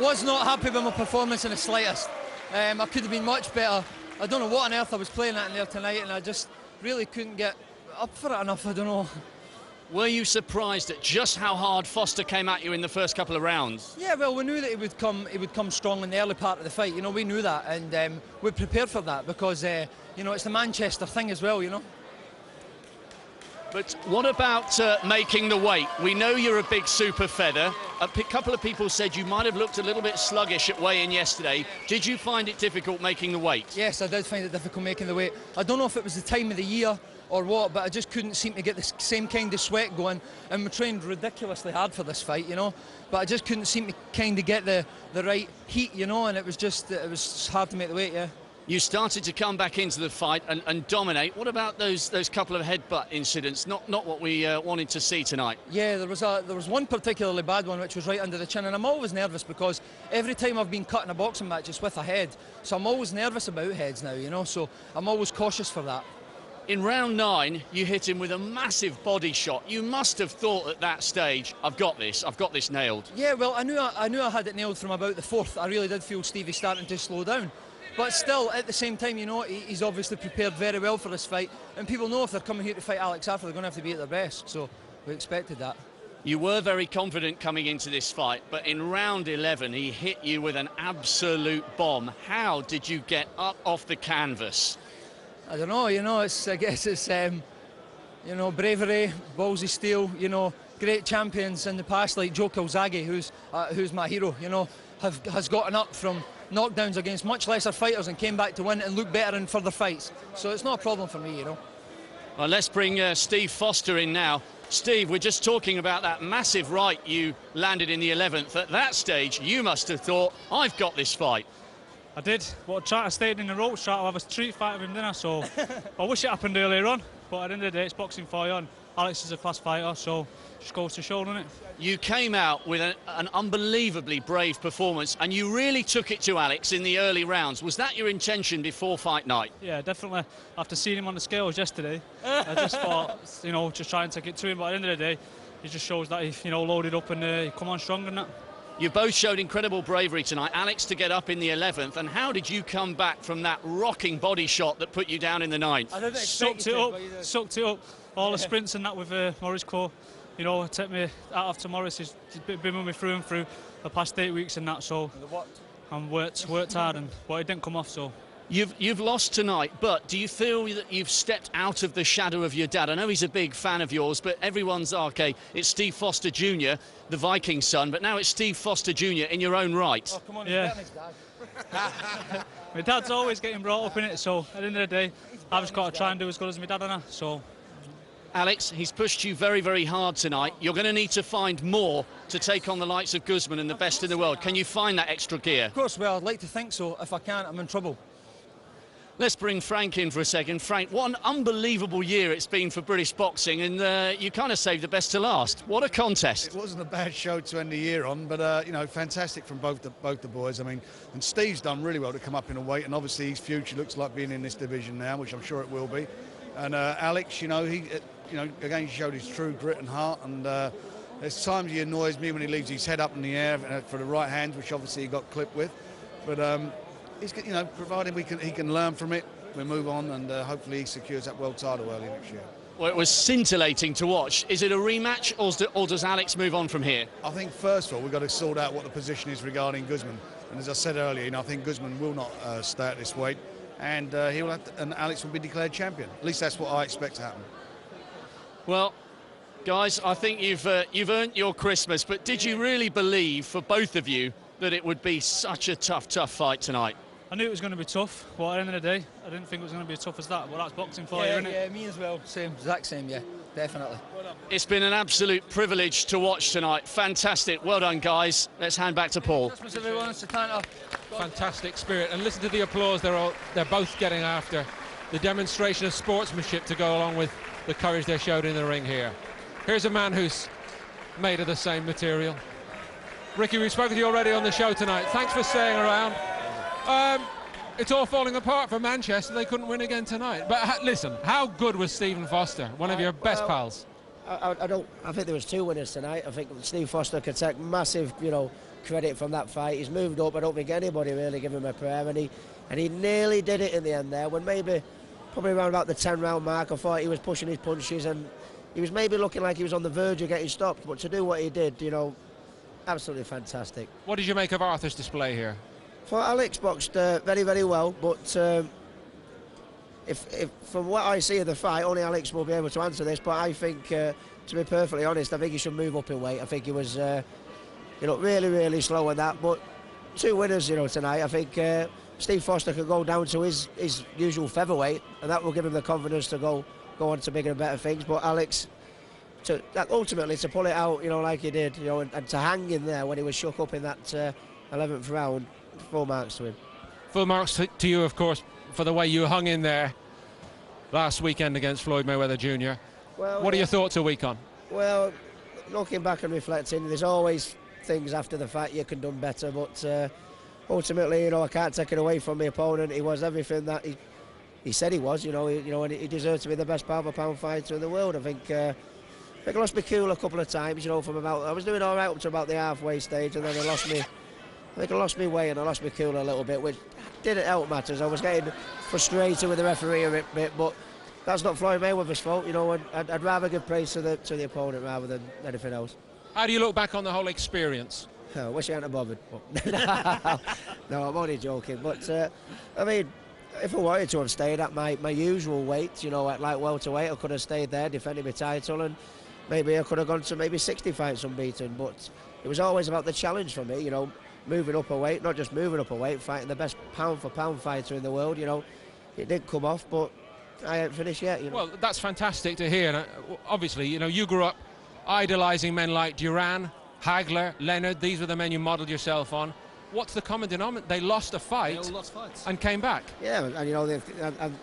Was not happy with my performance in the slightest. I could have been much better. I don't know what on earth I was playing at in there tonight, and I just really couldn't get up for it enough, I don't know. Were you surprised at just how hard Foster came at you in the first couple of rounds? Yeah, well, we knew that he would come strong in the early part of the fight. You know, we knew that, and we prepared for that because you know, it's the Manchester thing as well. You know. But what about making the weight? We know you're a big super feather. A couple of people said you might have looked a little bit sluggish at weigh-in yesterday. Did you find it difficult making the weight? Yes, I did find it difficult making the weight. I don't know if it was the time of the year or what, but I just couldn't seem to get the same kind of sweat going, and we trained ridiculously hard for this fight, you know, but I just couldn't seem to kind of get the right heat, you know, and it was hard to make the weight, yeah. You started to come back into the fight and dominate. What about those couple of headbutt incidents? Not what we wanted to see tonight. Yeah, there was one particularly bad one which was right under the chin, and I'm always nervous because every time I've been cut in a boxing match it's with a head, so I'm always nervous about heads now, you know, so I'm always cautious for that. In round 9, you hit him with a massive body shot. You must have thought at that stage, I've got this nailed. Yeah, well, I knew I had it nailed from about the 4th. I really did feel Stevie starting to slow down. But still, at the same time, you know, he's obviously prepared very well for this fight. And people know if they're coming here to fight Alex Arthur, they're going to have to be at their best. So we expected that. You were very confident coming into this fight, but in round 11, he hit you with an absolute bomb. How did you get up off the canvas? I don't know, you know, I guess it's, you know, bravery, ballsy steel, you know, great champions in the past like Joe Calzaghe, who's my hero, you know, has gotten up from knockdowns against much lesser fighters and came back to win and look better in further fights. So it's not a problem for me, you know. Well, let's bring Steve Foster in now. Steve, we're just talking about that massive right you landed in the 11th. At that stage, you must have thought, I've got this fight. I did, but I tried to stay in the ropes, tried to have a street fight with him, didn't I? So I wish it happened earlier on, but at the end of the day, it's boxing for you, and Alex is a class fighter, so just goes to show, doesn't it? You came out with an unbelievably brave performance, and you really took it to Alex in the early rounds. Was that your intention before fight night? Yeah, definitely. After seeing him on the scales yesterday, I just thought, you know, just try and take it to him, but at the end of the day, it just shows that he, you know, loaded up and he come on strong and that. You both showed incredible bravery tonight. Alex to get up in the 11th, and how did you come back from that rocking body shot that put you down in the 9th? I didn't sucked it up. All the sprints and that with Morris Cole, you know, took me out after Morris. He's been with me through and through the past 8 weeks and that, so and worked hard, and but it didn't come off, so. You've lost tonight, but do you feel that you've stepped out of the shadow of your dad? I know he's a big fan of yours, but everyone's, okay, it's Steve Foster Jr., the Viking son, but now it's Steve Foster Jr. in your own right. Oh, come on, yeah. My dad's always getting brought up in it, so at the end of the day, I've just got to try and do as good as my dad and that, so. Alex, he's pushed you very, very hard tonight. You're going to need to find more to take on the likes of Guzman and the best in the world. Can you find that extra gear? Of course, well, I'd like to think so. If I can't, I'm in trouble. Let's bring Frank in for a second. Frank, what an unbelievable year it's been for British boxing, and you kind of saved the best to last. What a contest. It wasn't a bad show to end the year on, but, you know, fantastic from both the boys. I mean, and Steve's done really well to come up in a weight, and obviously his future looks like being in this division now, which I'm sure it will be. And Alex, you know, he, you know, again showed his true grit and heart, and there's times he annoys me when he leaves his head up in the air for the right hand, which obviously he got clipped with. But he's, you know, providing he can learn from it, we move on, and hopefully he secures that world title early next year. Well, it was scintillating to watch. Is it a rematch, or does Alex move on from here? I think first of all we've got to sort out what the position is regarding Guzman. And as I said earlier, I think Guzman will not stay at this weight, and and Alex will be declared champion. At least that's what I expect to happen. Well, guys, I think you've earned your Christmas, but did you really believe, for both of you, that it would be such a tough fight tonight? I knew it was going to be tough, but at the end of the day, I didn't think it was going to be as tough as that. But that's boxing for you, isn't it? Yeah, me as well. Same, exact same, yeah, definitely. It's been an absolute privilege to watch tonight. Fantastic. Well done, guys. Let's hand back to Paul. Christmas, everyone. It's Fantastic spirit, and listen to the applause they're both getting after. The demonstration of sportsmanship to go along with the courage they showed in the ring here. Here's a man who's made of the same material. Ricky, we've spoken to you already on the show tonight. Thanks for staying around. It's all falling apart for Manchester. They couldn't win again tonight. But listen, how good was Stephen Foster, one of your best pals? I think there was 2 winners tonight. I think Steve Foster could take massive, credit from that fight. He's moved up. I don't think anybody really gave him a prayer, and he nearly did it in the end there. When probably around about the 10-round mark, I thought he was pushing his punches, and he was maybe looking like he was on the verge of getting stopped. But to do what he did, absolutely fantastic. What did you make of Arthur's display here? For Alex boxed very, very well, but if from what I see of the fight, only Alex will be able to answer this. But I think, to be perfectly honest, I think he should move up in weight. I think he was, really, really slow on that. But 2 winners, tonight. I think Steve Foster could go down to his usual featherweight, and that will give him the confidence to go on to bigger and better things. But Alex, ultimately to pull it out, like he did, and to hang in there when he was shook up in that 11th round. Full marks to him. Full marks to you, of course, for the way you hung in there last weekend against Floyd Mayweather Jr. Well, what are your thoughts a week on? Well, looking back and reflecting, there's always things after the fight you can done better, but ultimately, I can't take it away from the opponent. He was everything that he said he was. And he deserved to be the best pound-for-pound fighter in the world. I think I lost me cool a couple of times. From about, I was doing all right up to about the halfway stage, and then I lost me. I think I lost my way and I lost my cool a little bit, which didn't help matters. I was getting frustrated with the referee a bit, but that's not Floyd Mayweather's fault, and I'd rather give praise to the opponent rather than anything else. How do you look back on the whole experience? I wish I hadn't bothered. No, I'm only joking. But, if I wanted to have stayed at my usual weight, at light welterweight, I could have stayed there defending my title, and maybe I could have gone to maybe 60 fights unbeaten. But it was always about the challenge for me, moving up a weight, not just moving up a weight, fighting the best pound-for-pound fighter in the world. It did come off, but I ain't finished yet. Well, that's fantastic to hear. And obviously, you grew up idolising men like Duran, Hagler, Leonard. These were the men you modelled yourself on. What's the common denominator? They lost a fight. They all lost fights. And came back. Yeah, and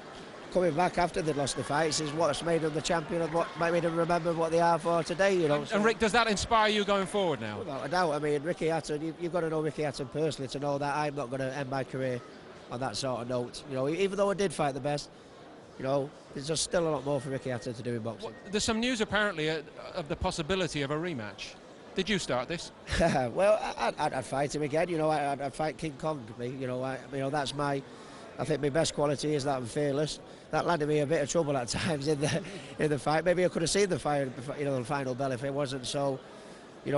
coming back after they'd lost the fights is what's made them the champion and what made them remember what they are for today, And Rick, does that inspire you going forward now? Without a doubt. Ricky Hatton, you've got to know Ricky Hatton personally to know that I'm not going to end my career on that sort of note. Even though I did fight the best, there's just still a lot more for Ricky Hatton to do in boxing. Well, there's some news apparently of the possibility of a rematch. Did you start this? Well, I'd fight him again. I'd fight King Kong. That's I think my best quality is that I'm fearless. That landed me a bit of trouble at times in the fight. Maybe I could have seen the fight, the final bell if it wasn't so,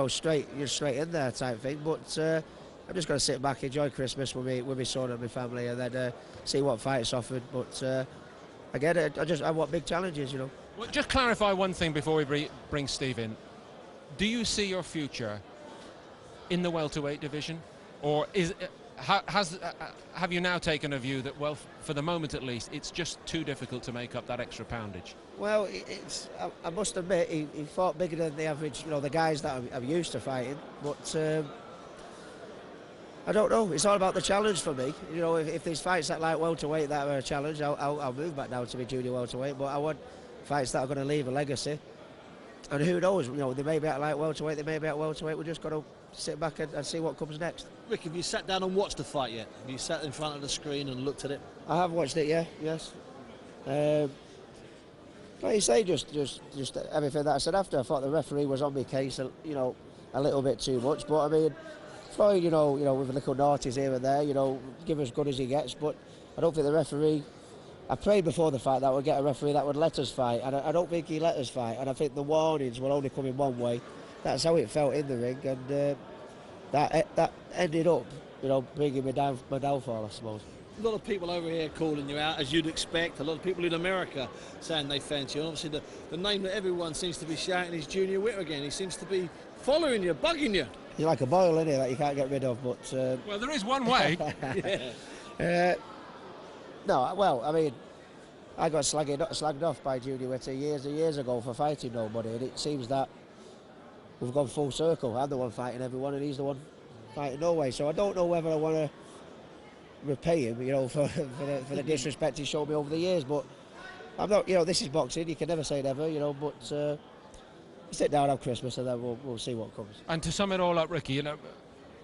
straight in there type thing. But I'm just going to sit back, enjoy Christmas with my son and my family, and then see what fights offered. But again, I want big challenges. Well, just clarify one thing before we bring Steve in. Do you see your future in the welterweight division, or have you now taken a view that, well, for the moment at least, it's just too difficult to make up that extra poundage? Well, I must admit, he fought bigger than the average, the guys that I'm used to fighting. But I don't know. It's all about the challenge for me. If there's fights at light welterweight that are a challenge, I'll move back down to be junior welterweight. But I want fights that are going to leave a legacy. And who knows? They may be at light welterweight, they may be at welterweight. We're just got to sit back and see what comes next. Rick, have you sat down and watched the fight yet? Have you sat in front of the screen and looked at it? I have watched it, yeah, yes. Like you say, just everything that I said after. I thought the referee was on my case, a little bit too much. But Floyd, with little naughties here and there, give as good as he gets. But I don't think the referee. I prayed before the fight that we'd get a referee that would let us fight, and I don't think he let us fight. And I think the warnings will only come in one way. That's how it felt in the ring, and that ended up, you know, bringing me down, my downfall, I suppose. A lot of people over here calling you out, as you'd expect. A lot of people in America saying they fancy you. And obviously the name that everyone seems to be shouting is Junior Witter again. He seems to be following you, bugging you. You're like a boil, innit, that you can't get rid of, but... well, there is one way. No, well, I mean, I got slagged off by Junior Witter years and years ago for fighting nobody, and it seems that we've gone full circle. I'm the one fighting everyone, and he's the one fighting no way. So I don't know whether I want to repay him, you know, for the disrespect he showed me over the years. But I'm not, you know, this is boxing. You can never say never, you know. But sit down, have Christmas, and then we'll see what comes. And to sum it all up, Ricky, you know,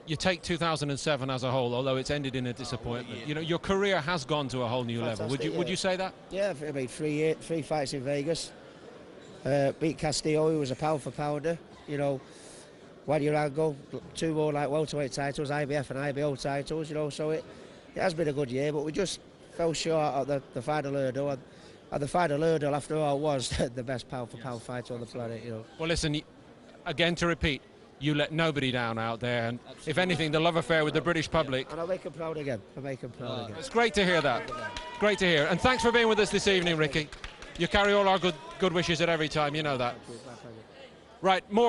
you take 2007 as a whole, although it's ended in a disappointment. You know, your career has gone to a whole new level. Would you say that? Yeah, I mean, 3 fights in Vegas. Beat Castillo, who was a pound for pounder. You know, Wanyurango, 2 more like welterweight titles, IBF and IBO titles. You know, so it has been a good year, but we just fell short at the final hurdle. And the final hurdle, after all, was the best pound for pound fighter on the planet. You know. Well, listen, again to repeat. You let nobody down out there, and if anything, the love affair with the British public. And I'll make him proud again. I'll make him proud again. It's great to hear that. Great to hear. And thanks for being with us this evening, Ricky. You carry all our good wishes at every time, you know that. Right, more.